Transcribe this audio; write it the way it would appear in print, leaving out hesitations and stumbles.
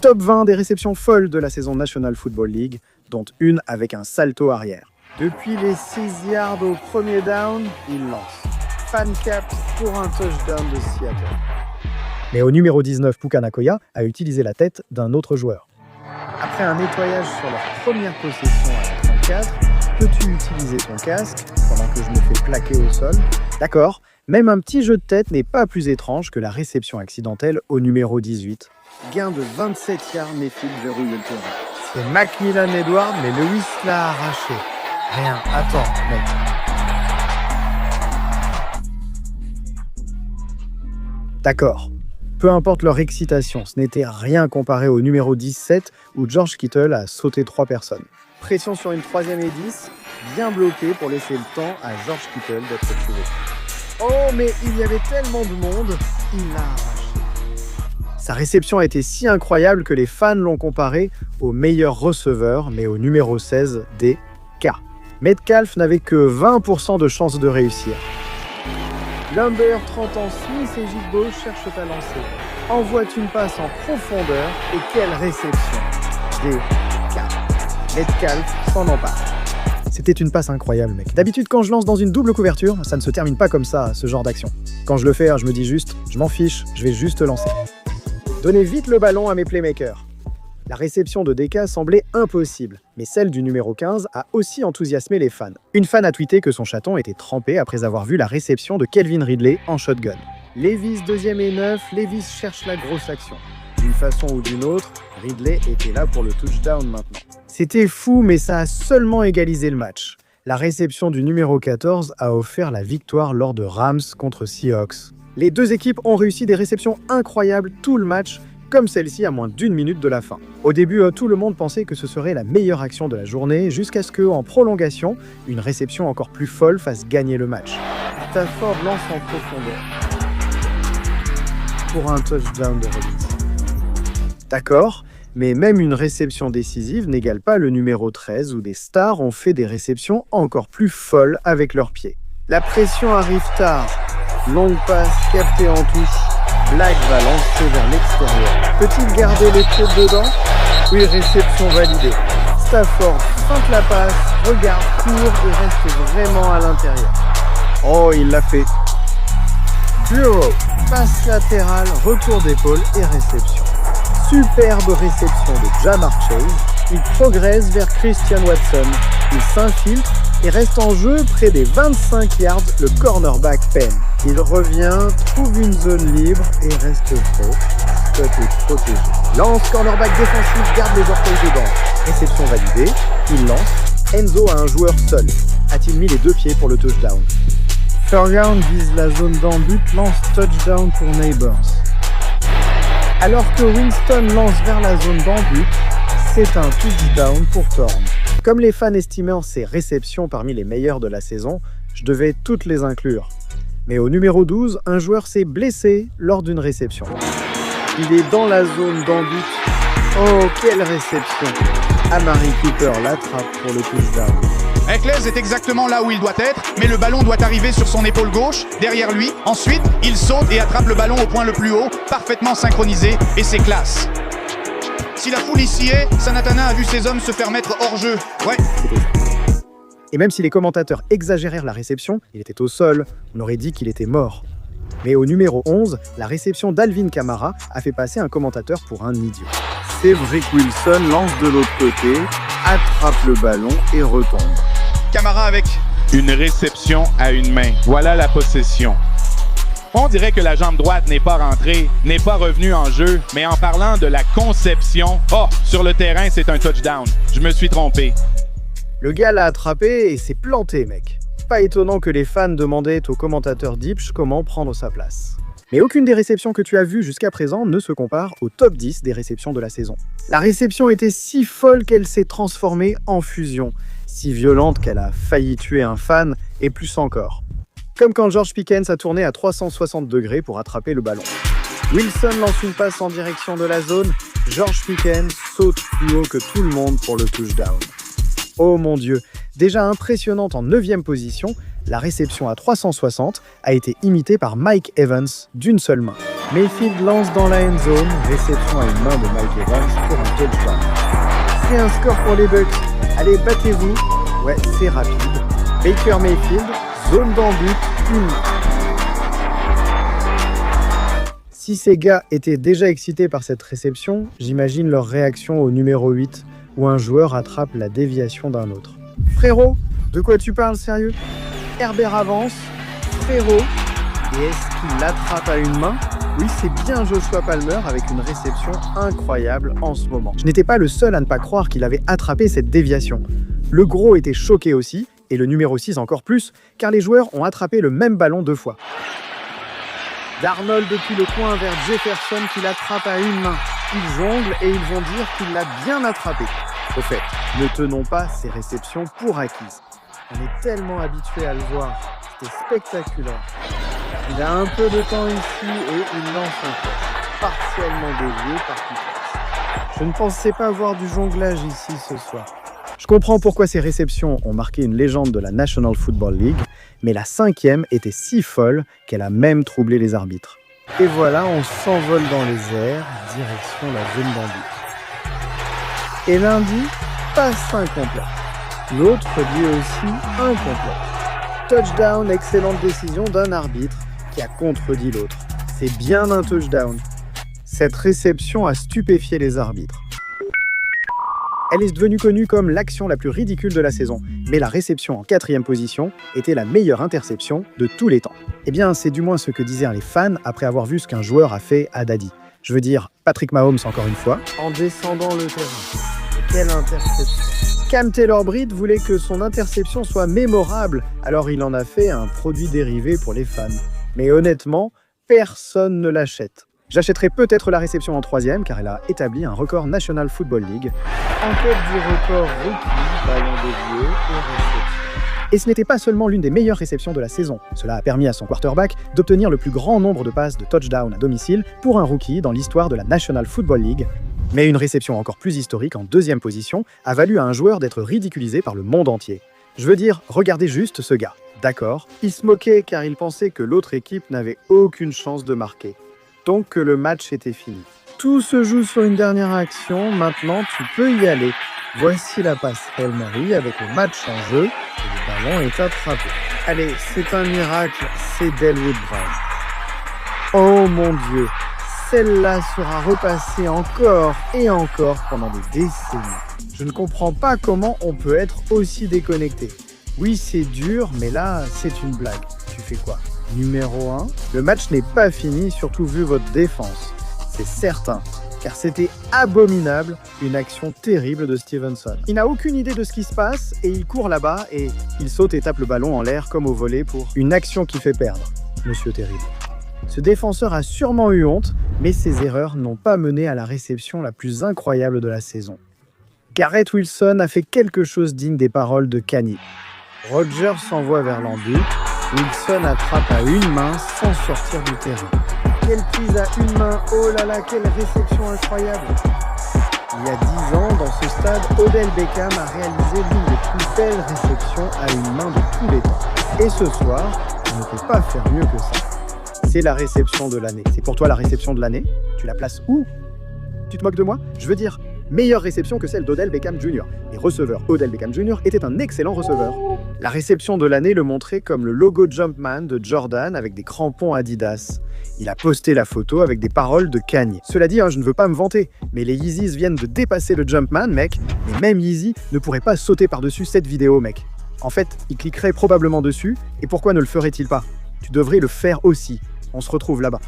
Top 20 des réceptions folles de la saison National Football League, dont une avec un salto arrière. Depuis les 6 yards au premier down, il lance. Fan cap pour un touchdown de Seattle. Mais au numéro 19, Puka Nacua a utilisé la tête d'un autre joueur. Après un nettoyage sur leur première possession à la 34, peux-tu utiliser ton casque pendant que je me fais plaquer au sol? D'accord, même un petit jeu de tête n'est pas plus étrange que la réception accidentelle au numéro 18. Gain de 27 yards, Mayfield verrouille le terrain. C'est Macmillan Edwards, mais Lewis l'a arraché. Rien, attends, mec. D'accord. Peu importe leur excitation, ce n'était rien comparé au numéro 17 où George Kittle a sauté 3 personnes. Pression sur une 3e et 10, bien bloqué pour laisser le temps à George Kittle d'être trouvé. Oh, mais il y avait tellement de monde, il l'a arraché. Sa réception a été si incroyable que les fans l'ont comparé au meilleur receveur, mais au numéro 16 des K. Metcalf n'avait que 20% de chances de réussir. Lumber, 30 ans, Smith et Jigbo cherchent à lancer. Envoient une passe en profondeur et quelle réception! Des K. Metcalf s'en empare. C'était une passe incroyable, mec. D'habitude, quand je lance dans une double couverture, ça ne se termine pas comme ça, ce genre d'action. Quand je le fais, je me dis juste, je m'en fiche, je vais juste lancer. Donnez vite le ballon à mes playmakers. La réception de DK semblait impossible, mais celle du numéro 15 a aussi enthousiasmé les fans. Une fan a tweeté que son chaton était trempé après avoir vu la réception de Calvin Ridley en shotgun. Levis 2e et 9, Levis cherche la grosse action. D'une façon ou d'une autre, Ridley était là pour le touchdown maintenant. C'était fou, mais ça a seulement égalisé le match. La réception du numéro 14 a offert la victoire lors de Rams contre Seahawks. Les deux équipes ont réussi des réceptions incroyables tout le match, comme celle-ci à moins d'1 minute de la fin. Au début, tout le monde pensait que ce serait la meilleure action de la journée, jusqu'à ce qu'en prolongation, une réception encore plus folle fasse gagner le match. Stafford lance en profondeur pour un touchdown de Robbins. D'accord, mais même une réception décisive n'égale pas le numéro 13 où des stars ont fait des réceptions encore plus folles avec leurs pieds. La pression arrive tard. Longue passe captée en touche. Black va lancer vers l'extérieur. Peut-il garder les pieds dedans? Oui, réception validée. Stafford feinte la passe, regarde, court et reste vraiment à l'intérieur. Oh, il l'a fait. Bureau, passe latérale, retour d'épaule et réception. Superbe réception de Ja'Marr Chase. Il progresse vers Christian Watson. Il s'infiltre et reste en jeu près des 25 yards, le cornerback Penn. Il revient, trouve une zone libre et reste prêt. Scott est protégé. Lance, cornerback défensif, garde les orteils dedans. Réception validée. Il lance. Enzo a un joueur seul. A-t-il mis les 2 pieds pour le touchdown? Third down vise la zone d'en-but, lance touchdown pour Neighbors. Alors que Winston lance vers la zone d'en-but, c'est un touchdown pour Thorne. Comme les fans estimèrent ses réceptions parmi les meilleures de la saison, je devais toutes les inclure. Mais au numéro 12, un joueur s'est blessé lors d'une réception. Il est dans la zone d'en-but. Oh, quelle réception! Amari Cooper l'attrape pour le touchdown. Eccles est exactement là où il doit être, mais le ballon doit arriver sur son épaule gauche, derrière lui. Ensuite, il saute et attrape le ballon au point le plus haut, parfaitement synchronisé, et c'est classe. Si la foule ici est, Sanatana a vu ses hommes se faire mettre hors jeu. Ouais. Et même si les commentateurs exagérèrent la réception, il était au sol, on aurait dit qu'il était mort. Mais au numéro 11, la réception d'Alvin Kamara a fait passer un commentateur pour un idiot. Cedric Wilson lance de l'autre côté, attrape le ballon et retombe. Kamara avec une réception à une main. Voilà la possession. On dirait que la jambe droite n'est pas rentrée, n'est pas revenue en jeu, mais en parlant de la conception, sur le terrain, c'est un touchdown. Je me suis trompé. Le gars l'a attrapé et s'est planté, mec. Pas étonnant que les fans demandaient au commentateur Dipsch comment prendre sa place. Mais aucune des réceptions que tu as vues jusqu'à présent ne se compare au top 10 des réceptions de la saison. La réception était si folle qu'elle s'est transformée en fusion, si violente qu'elle a failli tuer un fan, et plus encore. Comme quand George Pickens a tourné à 360 degrés pour attraper le ballon. Wilson lance une passe en direction de la zone, George Pickens saute plus haut que tout le monde pour le touchdown. Oh mon Dieu, déjà impressionnante en 9e position, la réception à 360 a été imitée par Mike Evans d'une seule main. Mayfield lance dans la end zone, réception à une main de Mike Evans pour un touchdown. C'est un score pour les Bucks. Allez, battez-vous. Ouais, c'est rapide. Baker Mayfield, zone d'en-but, une main. Si ces gars étaient déjà excités par cette réception, j'imagine leur réaction au numéro 8, où un joueur attrape la déviation d'un autre. Frérot, de quoi tu parles, sérieux? Herbert avance, frérot, et est-ce qu'il l'attrape à une main? Oui, c'est bien Joshua Palmer avec une réception incroyable en ce moment. Je n'étais pas le seul à ne pas croire qu'il avait attrapé cette déviation. Le gros était choqué aussi, et le numéro 6 encore plus, car les joueurs ont attrapé le même ballon 2 fois. Darnold depuis le coin vers Jefferson qui l'attrape à une main. Ils jonglent et ils vont dire qu'il l'a bien attrapé. Au fait, ne tenons pas ces réceptions pour acquises. On est tellement habitué à le voir. C'était spectaculaire. Il a un peu de temps ici et il lance un peu, partiellement dévié par Peters. Je ne pensais pas voir du jonglage ici ce soir. Je comprends pourquoi ces réceptions ont marqué une légende de la National Football League, mais la 5e était si folle qu'elle a même troublé les arbitres. Et voilà, on s'envole dans les airs, direction la zone d'en-but. Et lundi, passe incomplète. L'autre lui aussi incomplète. Touchdown, excellente décision d'un arbitre qui a contredit l'autre. C'est bien un touchdown. Cette réception a stupéfié les arbitres. Elle est devenue connue comme l'action la plus ridicule de la saison, mais la réception en 4e position était la meilleure interception de tous les temps. Eh bien, c'est du moins ce que disaient les fans après avoir vu ce qu'un joueur a fait à Daddy. Je veux dire, Patrick Mahomes encore une fois, en descendant le terrain. Quelle interception! Cam Taylor-Britt voulait que son interception soit mémorable, alors il en a fait un produit dérivé pour les fans. Mais honnêtement, personne ne l'achète. J'achèterai peut-être la réception en 3e car elle a établi un record National Football League. En quête du record rookie, ballon dévié et réception. Et ce n'était pas seulement l'une des meilleures réceptions de la saison. Cela a permis à son quarterback d'obtenir le plus grand nombre de passes de touchdown à domicile pour un rookie dans l'histoire de la National Football League. Mais une réception encore plus historique en 2e position a valu à un joueur d'être ridiculisé par le monde entier. Je veux dire, regardez juste ce gars. D'accord, il se moquait car il pensait que l'autre équipe n'avait aucune chance de marquer. Donc que le match était fini. Tout se joue sur une dernière action, maintenant tu peux y aller. Voici la passe Hail Mary avec le match en jeu et le ballon est attrapé. Allez, c'est un miracle, c'est Delwood Brown. Oh mon Dieu, celle-là sera repassée encore et encore pendant des décennies. Je ne comprends pas comment on peut être aussi déconnecté. Oui, c'est dur, mais là, c'est une blague. Tu fais quoi ? Numéro 1, le match n'est pas fini, surtout vu votre défense. C'est certain, car c'était abominable, une action terrible de Stevenson. Il n'a aucune idée de ce qui se passe et il court là-bas et il saute et tape le ballon en l'air comme au volley pour une action qui fait perdre. Monsieur terrible. Ce défenseur a sûrement eu honte, mais ses erreurs n'ont pas mené à la réception la plus incroyable de la saison. Garrett Wilson a fait quelque chose digne des paroles de Kanye. Rodgers s'envoie vers l'en-but. Wilson attrape à une main sans sortir du terrain. Quelle prise à une main, oh là là, quelle réception incroyable! Il y a 10 ans, dans ce stade, Odell Beckham a réalisé l'une des plus belles réceptions à une main de tous les temps. Et ce soir, on ne peut pas faire mieux que ça. C'est la réception de l'année. C'est pour toi la réception de l'année? Tu la places où? Tu te moques de moi? Je veux dire, meilleure réception que celle d'Odell Beckham Jr. Et receveur Odell Beckham Jr. était un excellent receveur. La réception de l'année le montrait comme le logo Jumpman de Jordan avec des crampons Adidas. Il a posté la photo avec des paroles de Kanye. Cela dit, je ne veux pas me vanter, mais les Yeezys viennent de dépasser le Jumpman, mec. Et même Yeezy ne pourrait pas sauter par-dessus cette vidéo, mec. En fait, il cliquerait probablement dessus, et pourquoi ne le ferait-il pas? Tu devrais le faire aussi. On se retrouve là-bas.